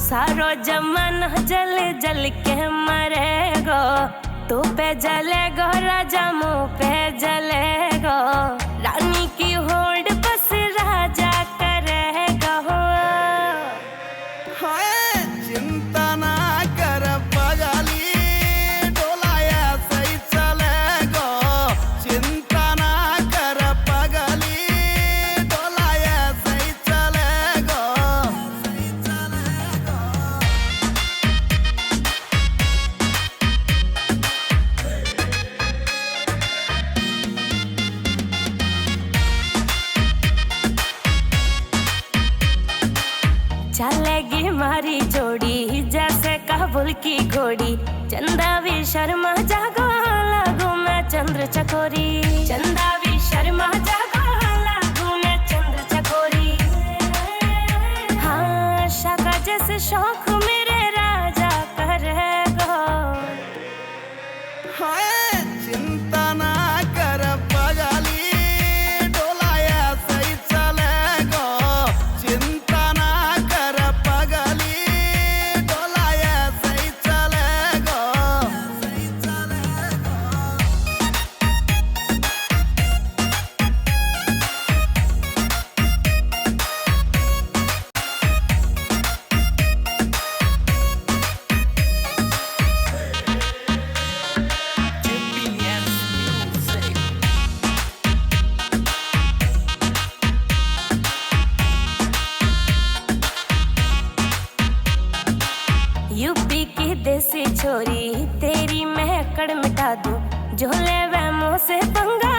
सारो जमाना जल जल के मरेगो। तू पे जलेगो राजा मुँह पे जलेगो। रानी की होड़ बस राजा करेगा। चिंता ना कर पगली, डोलाया सही चलेगो। चिंता ना कर पगली, डोलाया सही चलेगो। चलेगी मारी जोड़ी जैसे काबुल की घोड़ी। चंदा भी शर्मा जागो लागू मैं चंद्र चकोरी। चंदा भी शर्मा जागो लागू मैं चंद्र चकोरी। हाँ शाका जैसे शौक मेरे राजा करेगो। चिंता ना कर पगली, डोलाया सही चलेगो। चिंता ना कर पगली, डोलाया सही चलेगो। यूपी की देसी छोरी तेरी मैं अकड़ मिटा दूं। झोले वह मुँह से पंगा